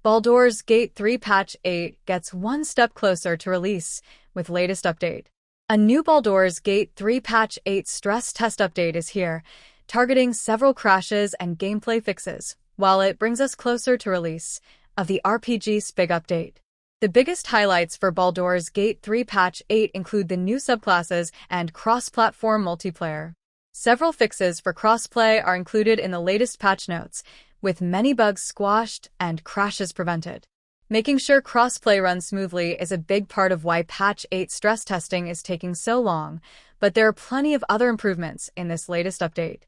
Baldur's Gate 3 Patch 8 gets one step closer to release with latest update. A new Baldur's Gate 3 Patch 8 stress test update is here, targeting several crashes and gameplay fixes, while it brings us closer to release of the RPG's big update. The biggest highlights for Baldur's Gate 3 Patch 8 include the new subclasses and cross-platform multiplayer. Several fixes for crossplay are included in the latest patch notes, with many bugs squashed and crashes prevented. Making sure crossplay runs smoothly is a big part of why Patch 8 stress testing is taking so long, but there are plenty of other improvements in this latest update.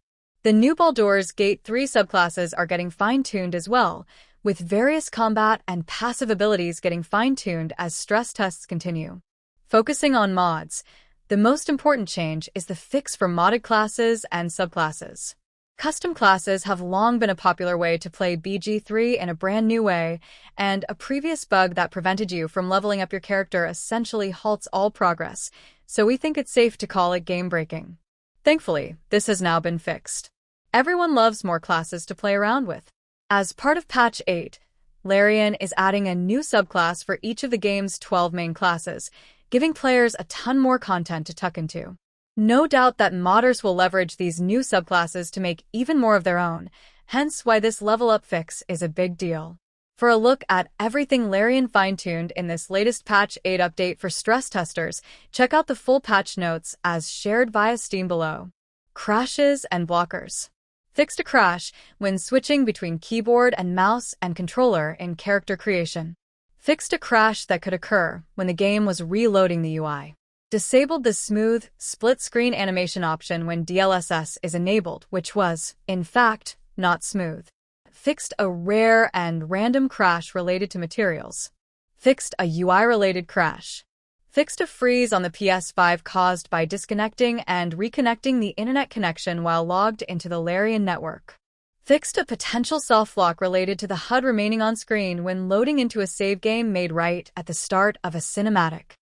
The new Baldur's Gate 3 subclasses are getting fine-tuned as well, with various combat and passive abilities getting fine-tuned as stress tests continue. Focusing on mods, the most important change is the fix for modded classes and subclasses. Custom classes have long been a popular way to play BG3 in a brand new way, and a previous bug that prevented you from leveling up your character essentially halts all progress, so we think it's safe to call it game-breaking. Thankfully, this has now been fixed. Everyone loves more classes to play around with. As part of Patch 8, Larian is adding a new subclass for each of the game's 12 main classes, giving players a ton more content to tuck into. No doubt that modders will leverage these new subclasses to make even more of their own, hence why this level-up fix is a big deal. For a look at everything Larian fine-tuned in this latest Patch 8 update for stress testers, check out the full patch notes as shared via Steam below. Crashes and blockers. Fixed a crash when switching between keyboard and mouse and controller in character creation. Fixed a crash that could occur when the game was reloading the UI. Disabled the smooth, split-screen animation option when DLSS is enabled, which was, in fact, not smooth. Fixed a rare and random crash related to materials. Fixed a UI-related crash. Fixed a freeze on the PS5 caused by disconnecting and reconnecting the internet connection while logged into the Larian network. Fixed a potential self-lock related to the HUD remaining on screen when loading into a save game made right at the start of a cinematic.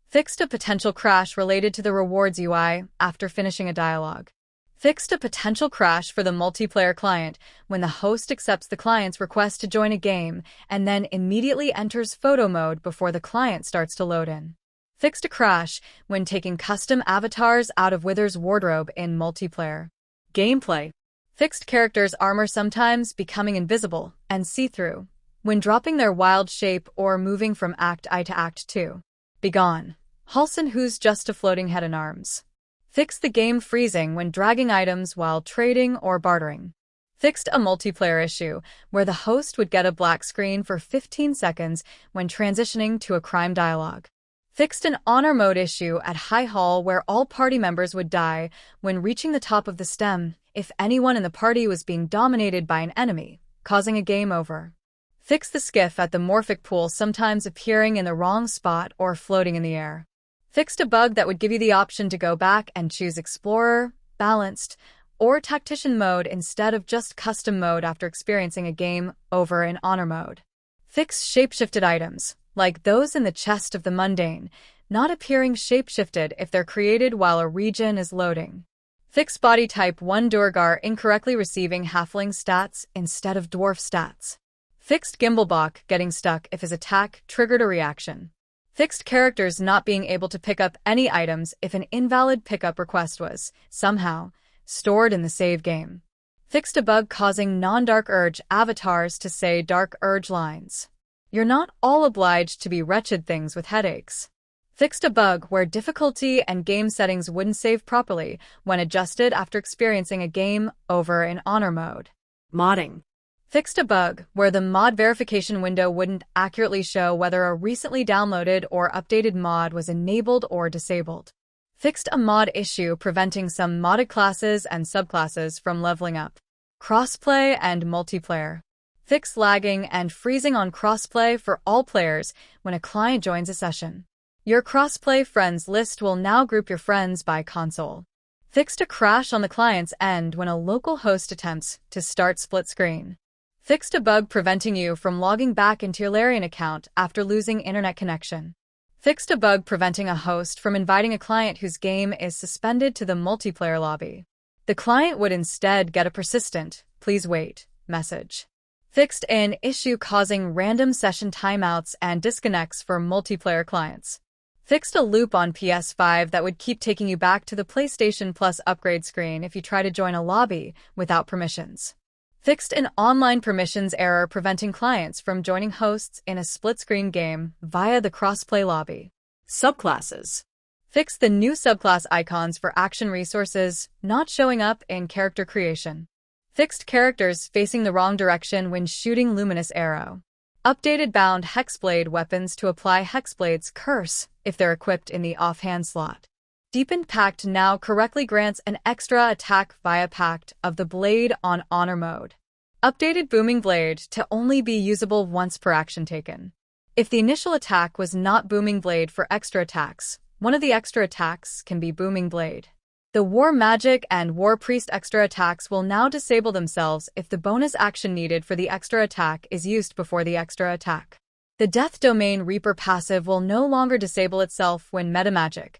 Fixed a potential crash related to the rewards UI after finishing a dialogue. Fixed a potential crash for the multiplayer client when the host accepts the client's request to join a game and then immediately enters photo mode before the client starts to load in. Fixed a crash when taking custom avatars out of Wither's wardrobe in multiplayer. Gameplay. Fixed characters' armor sometimes becoming invisible and see-through when dropping their wild shape or moving from Act I to Act 2. Begone. Halson who's just a floating head and arms. Fixed the game freezing when dragging items while trading or bartering. Fixed a multiplayer issue where the host would get a black screen for 15 seconds when transitioning to a crime dialogue. Fixed an honor mode issue at High Hall where all party members would die when reaching the top of the stem if anyone in the party was being dominated by an enemy, causing a game over. Fixed the skiff at the Morphic pool sometimes appearing in the wrong spot or floating in the air. Fixed a bug that would give you the option to go back and choose Explorer, Balanced, or Tactician mode instead of just Custom mode after experiencing a game over in Honor mode. Fixed shapeshifted items, like those in the chest of the Mundane, not appearing shapeshifted if they're created while a region is loading. Fixed body type 1 Durgar incorrectly receiving Halfling stats instead of Dwarf stats. Fixed Gimblebach getting stuck if his attack triggered a reaction. Fixed characters not being able to pick up any items if an invalid pickup request was, somehow, stored in the save game. Fixed a bug causing non-Dark Urge avatars to say Dark Urge lines. You're not all obliged to be wretched things with headaches. Fixed a bug where difficulty and game settings wouldn't save properly when adjusted after experiencing a game over in Honor mode. Modding. Fixed a bug where the mod verification window wouldn't accurately show whether a recently downloaded or updated mod was enabled or disabled. Fixed a mod issue preventing some modded classes and subclasses from leveling up. Crossplay and multiplayer. Fixed lagging and freezing on crossplay for all players when a client joins a session. Your crossplay friends list will now group your friends by console. Fixed a crash on the client's end when a local host attempts to start split screen. Fixed a bug preventing you from logging back into your Larian account after losing internet connection. Fixed a bug preventing a host from inviting a client whose game is suspended to the multiplayer lobby. The client would instead get a persistent, "Please wait," message. Fixed an issue causing random session timeouts and disconnects for multiplayer clients. Fixed a loop on PS5 that would keep taking you back to the PlayStation Plus upgrade screen if you try to join a lobby without permissions. Fixed an online permissions error preventing clients from joining hosts in a split-screen game via the crossplay lobby. Subclasses. Fixed the new subclass icons for action resources not showing up in character creation. Fixed characters facing the wrong direction when shooting luminous arrow. Updated bound hexblade weapons to apply hexblade's curse if they're equipped in the offhand slot. Deepened Pact now correctly grants an extra attack via Pact of the Blade on Honor mode. Updated Booming Blade to only be usable once per action taken. If the initial attack was not Booming Blade for extra attacks, one of the extra attacks can be Booming Blade. The War Magic and War Priest extra attacks will now disable themselves if the bonus action needed for the extra attack is used before the extra attack. The Death Domain Reaper passive will no longer disable itself when Metamagic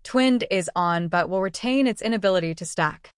Twinned is on but will retain its inability to stack.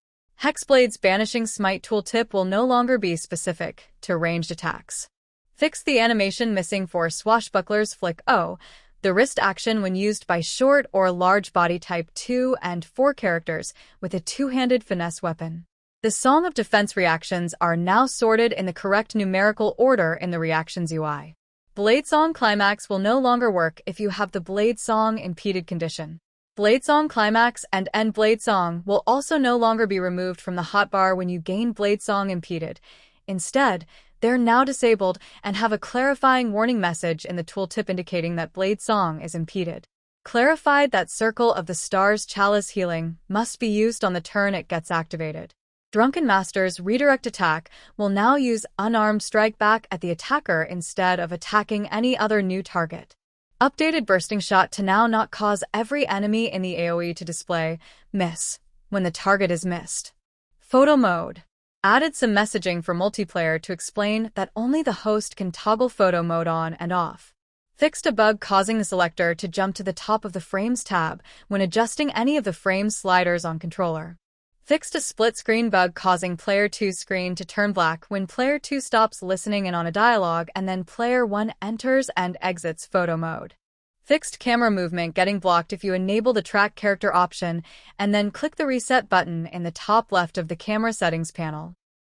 Hexblade's Banishing Smite tooltip will no longer be specific to ranged attacks. Fix the animation missing for Swashbuckler's Flick O, the wrist action when used by short or large body type 2 and 4 characters with a two-handed finesse weapon. The Song of Defense reactions are now sorted in the correct numerical order in the Reactions UI. Bladesong Climax will no longer work if you have the Bladesong impeded condition. Bladesong Climax and End Bladesong will also no longer be removed from the hotbar when you gain Bladesong impeded. Instead, they're now disabled and have a clarifying warning message in the tooltip indicating that Bladesong is impeded. Clarified that Circle of the Stars Chalice healing must be used on the turn it gets activated. Drunken Master's redirect attack will now use unarmed strike back at the attacker instead of attacking any other new target. Updated Bursting Shot to now not cause every enemy in the AoE to display miss when the target is missed. Photo mode. Added some messaging for multiplayer to explain that only the host can toggle photo mode on and off. Fixed a bug causing the selector to jump to the top of the Frames tab when adjusting any of the frame sliders on controller. Fixed a split screen bug causing Player 2's screen to turn black when Player 2 stops listening in on a dialogue and then Player 1 enters and exits photo mode. Fixed camera movement getting blocked if you enable the track character option and then click the reset button in the top left of the camera settings panel.